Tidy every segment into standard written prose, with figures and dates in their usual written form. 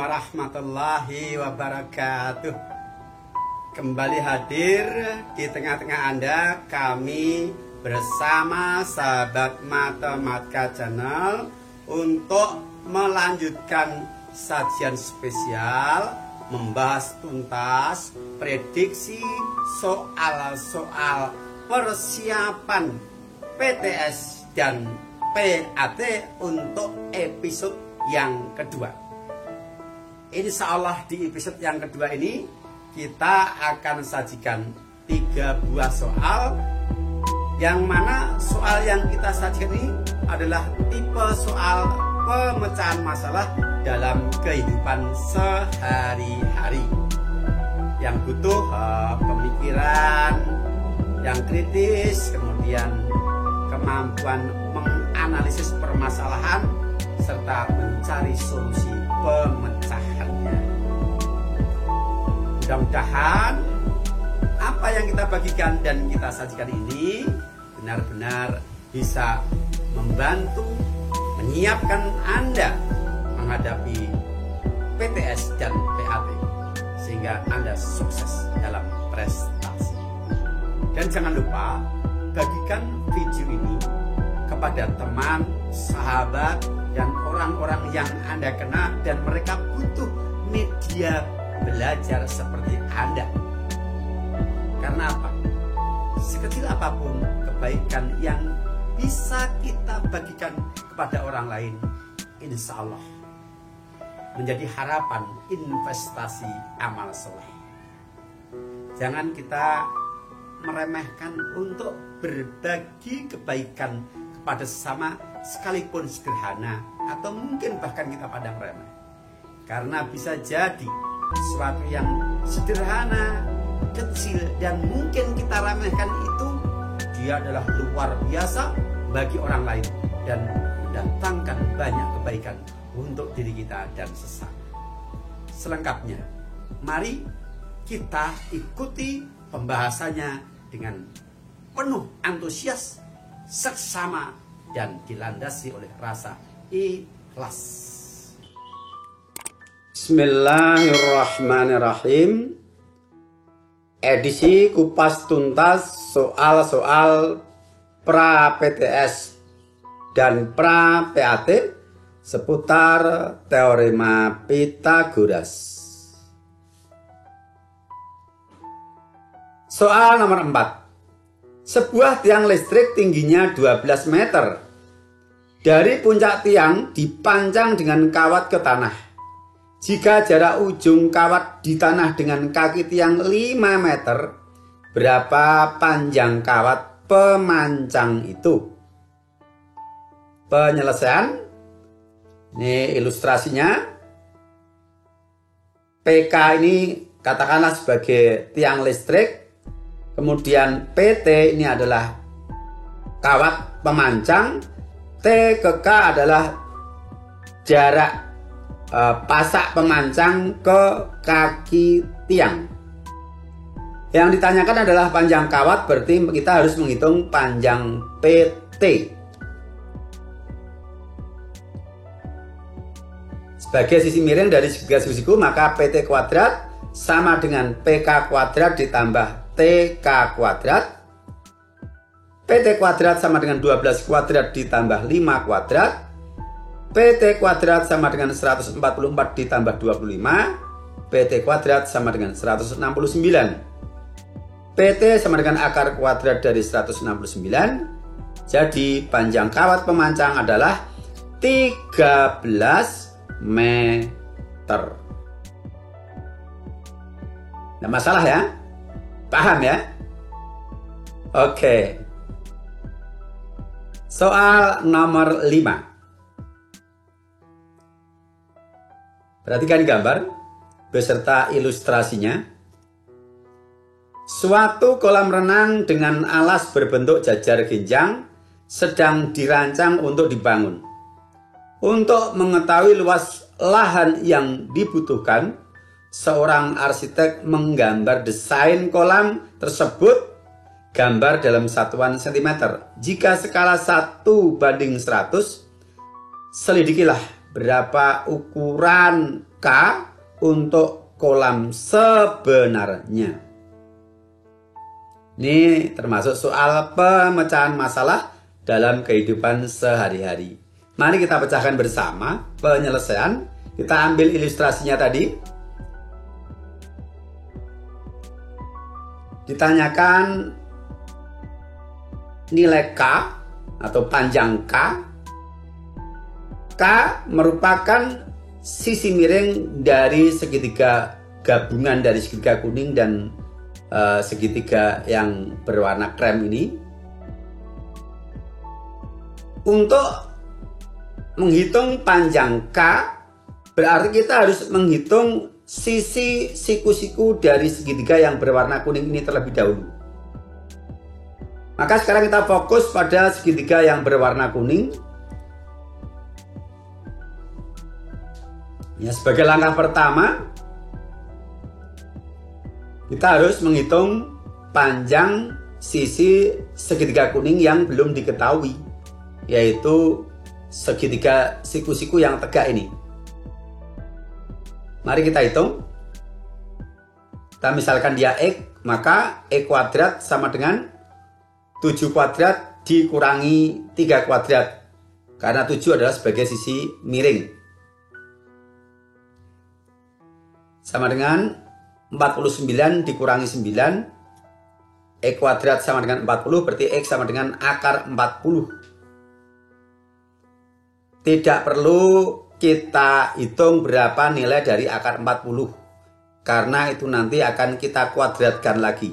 warahmatullahi wabarakatuh. Kembali hadir di tengah-tengah Anda, kami bersama sahabat Matematika Channel untuk melanjutkan sajian spesial membahas tuntas prediksi soal-soal persiapan PTS dan PAT untuk episode yang kedua. Insya Allah di episode yang kedua ini kita akan sajikan 3 buah soal, yang mana soal yang kita sajikan ini adalah tipe soal pemecahan masalah dalam kehidupan sehari-hari yang butuh pemikiran yang kritis, kemudian kemampuan menganalisis permasalahan serta mencari solusi pemecahannya. Mudah-mudahan apa yang kita bagikan dan kita sajikan ini benar-benar bisa membantu menyiapkan Anda menghadapi PTS dan PAT sehingga Anda sukses dalam prestasi. Dan jangan lupa bagikan video ini kepada teman, sahabat, dan orang-orang yang Anda kenal dan mereka butuh media belajar seperti Anda. Karena apa? Sekecil apapun kebaikan yang bisa kita bagikan kepada orang lain, insya Allah menjadi harapan investasi amal soleh. Jangan kita meremehkan untuk berbagi kebaikan kepada sesama, sekalipun sederhana atau mungkin bahkan kita pandang remeh. Karena bisa jadi sesuatu yang sederhana, kecil, dan mungkin kita remehkan itu dia adalah luar biasa bagi orang lain dan mendatangkan banyak kebaikan untuk diri kita dan sesama. Selengkapnya, mari kita ikuti pembahasannya dengan penuh antusias, seksama, dan dilandasi oleh rasa ikhlas. Bismillahirrahmanirrahim. Edisi kupas tuntas soal-soal pra PTS dan pra PAT seputar teorema Pythagoras. Soal nomor 4. Sebuah tiang listrik tingginya 12 meter. Dari puncak tiang dipanjang dengan kawat ke tanah. Jika jarak ujung kawat di tanah dengan kaki tiang 5 meter, berapa panjang kawat pemancang itu? Penyelesaian. Ini ilustrasinya. PK ini katakanlah sebagai tiang listrik. Kemudian PT ini adalah kawat pemancang. T ke K adalah jarak pasak pemancang ke kaki tiang. Yang ditanyakan adalah panjang kawat, berarti kita harus menghitung panjang PT. Sebagai sisi miring dari segitiga sisiku, maka PT kuadrat sama dengan PK kuadrat ditambah TK kuadrat. PT kuadrat sama dengan 12 kuadrat ditambah 5 kuadrat. PT kuadrat sama dengan 144 ditambah 25. PT kuadrat sama dengan 169. PT sama dengan akar kuadrat dari 169. Jadi panjang kawat pemancang adalah 13 meter. Tidak masalah ya? Paham ya? Oke. Soal nomor 5. Perhatikan gambar beserta ilustrasinya. Suatu kolam renang dengan alas berbentuk jajar genjang sedang dirancang untuk dibangun. Untuk mengetahui luas lahan yang dibutuhkan, seorang arsitek menggambar desain kolam tersebut gambar dalam satuan sentimeter. Jika skala 1:100, selidikilah berapa ukuran K untuk kolam sebenarnya. Ini termasuk soal pemecahan masalah dalam kehidupan sehari-hari. Mari kita pecahkan bersama penyelesaian. Kita ambil ilustrasinya tadi. Ditanyakan nilai K atau panjang K. K merupakan sisi miring dari segitiga gabungan dari segitiga kuning dan segitiga yang berwarna krem ini. Untuk menghitung panjang K, berarti kita harus menghitung sisi siku-siku dari segitiga yang berwarna kuning ini terlebih dahulu. Maka sekarang kita fokus pada segitiga yang berwarna kuning. Ya, sebagai langkah pertama, kita harus menghitung panjang sisi segitiga kuning yang belum diketahui, yaitu segitiga siku-siku yang tegak ini. Mari kita hitung. Kita misalkan dia X, maka X kuadrat sama dengan 7 kuadrat dikurangi 3 kuadrat. Karena 7 adalah sebagai sisi miring. Sama dengan 49 dikurangi 9. X kuadrat sama dengan 40, berarti X sama dengan akar 40. Tidak perlu kita hitung berapa nilai dari akar 40. Karena itu nanti akan kita kuadratkan lagi.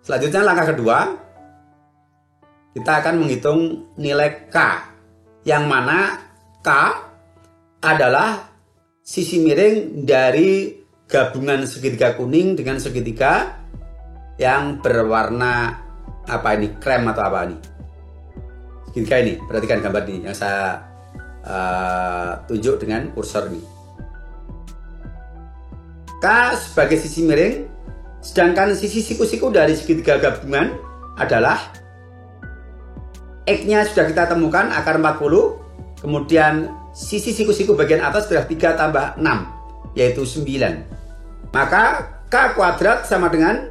Selanjutnya langkah kedua, kita akan menghitung nilai K. Yang mana K adalah sisi miring dari gabungan segitiga kuning dengan segitiga yang berwarna apa ini, krem atau apa ini, segitiga ini. Perhatikan gambar ini yang saya tunjuk dengan kursor ini. K sebagai sisi miring, sedangkan sisi siku-siku dari segitiga gabungan adalah X-nya sudah kita temukan akar 40, kemudian sisi siku-siku bagian atas adalah 3 tambah 6, yaitu 9. Maka K kuadrat sama dengan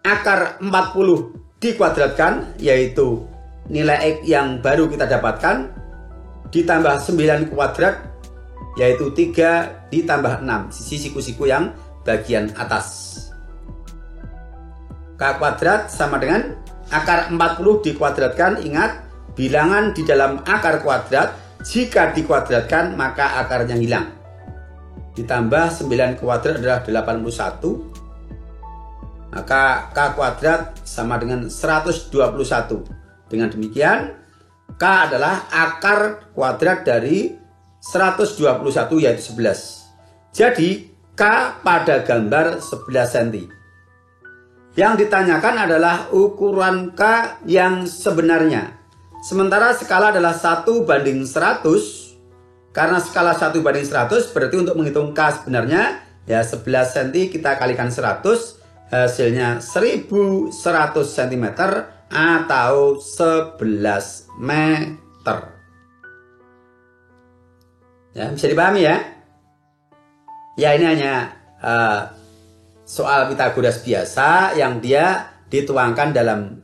akar 40 dikuadratkan, yaitu nilai X yang baru kita dapatkan, ditambah 9 kuadrat, yaitu 3 ditambah 6, sisi siku-siku yang bagian atas. K kuadrat sama dengan akar 40 dikuadratkan. Ingat, bilangan di dalam akar kuadrat jika dikuadratkan maka akarnya hilang. Ditambah 9 kuadrat adalah 81. Maka K kuadrat sama dengan 121. Dengan demikian K adalah akar kuadrat dari 121, yaitu 11. Jadi K pada gambar 11 cm. Yang ditanyakan adalah ukuran K yang sebenarnya. Sementara skala adalah 1:100. Karena skala 1:100 berarti untuk menghitung K sebenarnya ya 11 cm kita kalikan 100, hasilnya 1100 cm atau 11 meter. Ya, bisa dipahami ya? Ya, ini hanya soal Pythagoras biasa yang dia dituangkan dalam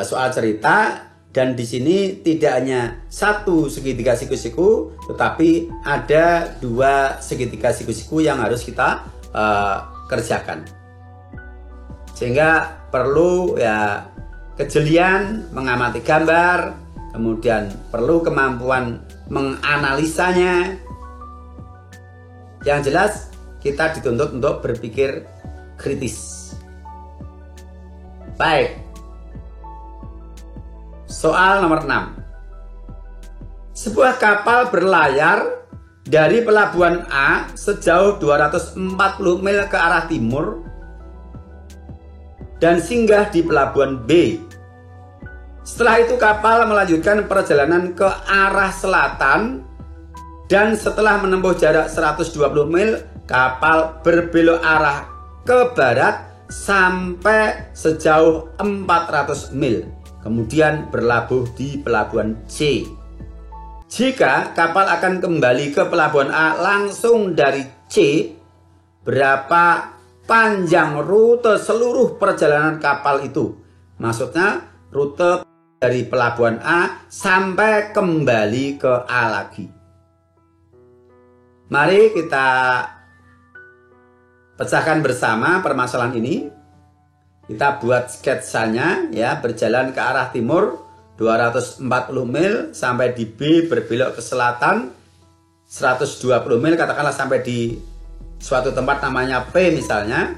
soal cerita, dan di sini tidak hanya satu segitiga siku-siku, tetapi ada 2 segitiga siku-siku yang harus kita kerjakan. Sehingga perlu ya kejelian mengamati gambar, kemudian perlu kemampuan menganalisanya. Yang jelas kita dituntut untuk berpikir kritis. Baik. Soal nomor 6. Sebuah kapal berlayar dari pelabuhan A sejauh 240 mil ke arah timur dan singgah di pelabuhan B. Setelah itu kapal melanjutkan perjalanan ke arah selatan, dan setelah menempuh jarak 120 mil, kapal berbelok arah ke barat sampai sejauh 400 mil. Kemudian berlabuh di pelabuhan C. Jika kapal akan kembali ke pelabuhan A langsung dari C, berapa panjang rute seluruh perjalanan kapal itu? Maksudnya rute dari pelabuhan A sampai kembali ke A lagi. Mari kita pecahkan bersama permasalahan ini. Kita buat sketsanya ya, berjalan ke arah timur 240 mil sampai di B, berbelok ke selatan 120 mil, katakanlah sampai di suatu tempat namanya P misalnya,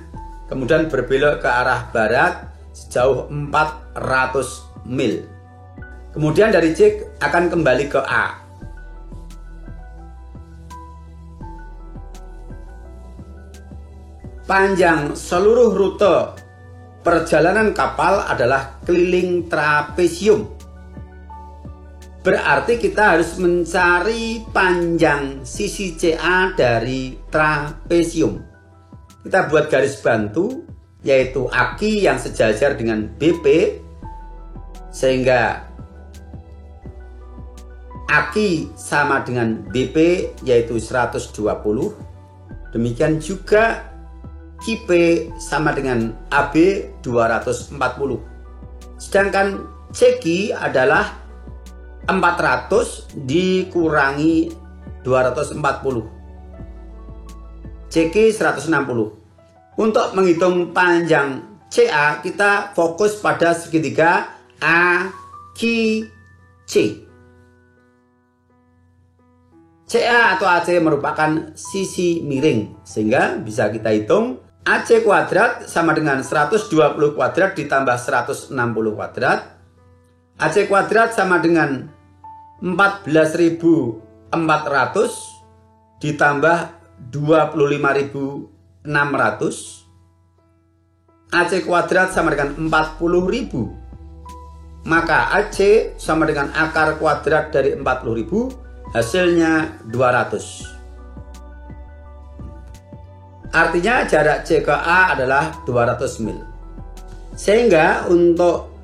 kemudian berbelok ke arah barat sejauh 400 mil. Kemudian dari C akan kembali ke A. Panjang seluruh rute perjalanan kapal adalah keliling trapesium. Berarti kita harus mencari panjang sisi CA dari trapesium. Kita buat garis bantu, yaitu aki yang sejajar dengan BP, sehingga aki sama dengan BP, yaitu 120. Demikian juga QP sama dengan AB 240. Sedangkan CQ adalah 400 dikurangi 240. CQ 160. Untuk menghitung panjang CA, kita fokus pada segitiga AQC. CA atau AC merupakan sisi miring, sehingga bisa kita hitung AC kuadrat sama dengan 120 kuadrat ditambah 160 kuadrat. AC kuadrat sama dengan 14.400 ditambah 25.600. AC kuadrat sama dengan 40.000. Maka AC sama dengan akar kuadrat dari 40.000, hasilnya 200. Artinya jarak C ke A adalah 200 mil. Sehingga untuk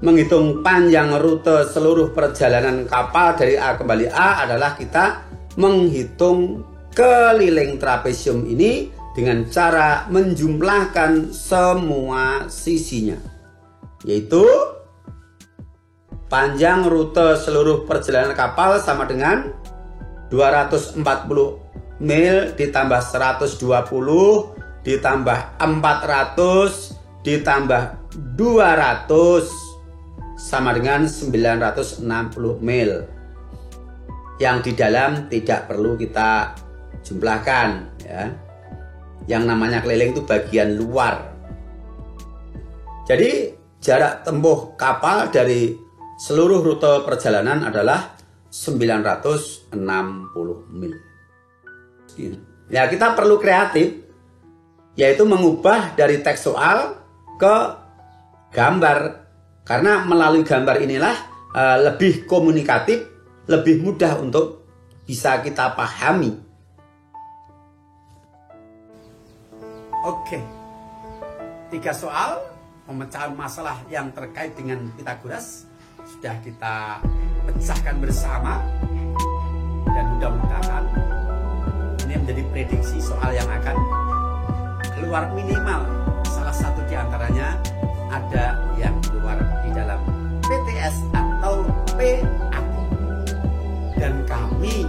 menghitung panjang rute seluruh perjalanan kapal dari A kembali A adalah kita menghitung keliling trapesium ini dengan cara menjumlahkan semua sisinya, yaitu panjang rute seluruh perjalanan kapal sama dengan 240 mil ditambah 120 ditambah 400 ditambah 200 sama dengan 960 mil. Yang di dalam tidak perlu kita jumlahkan ya. Yang namanya keliling itu bagian luar. Jadi jarak tempuh kapal dari seluruh rute perjalanan adalah 960 mil. Ya, kita perlu kreatif, yaitu mengubah dari teks soal ke gambar. Karena melalui gambar inilah lebih komunikatif, lebih mudah untuk bisa kita pahami. Oke, 3 soal pemecahan masalah yang terkait dengan Pythagoras sudah kita pecahkan bersama, dan mudah-mudahan ini menjadi prediksi soal yang akan keluar. Minimal salah satu di antaranya ada yang keluar di dalam PTS atau PAT. Dan kami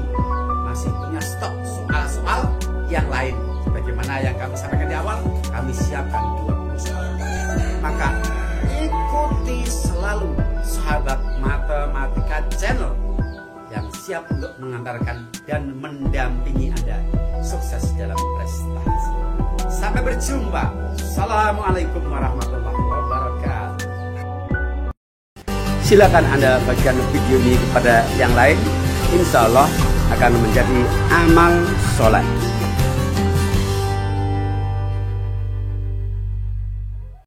masih punya stok soal-soal yang lain. Sebagaimana yang kami sampaikan di awal, kami siapkan 20 soal. Maka ikuti selalu Sahabat Matematika Channel yang siap untuk mengantarkan dan mendampingi Anda sukses dalam prestasi. Sampai berjumpa. Assalamualaikum warahmatullahi wabarakatuh. Silakan Anda bagikan video ini kepada yang lain. Insya Allah akan menjadi amal soleh.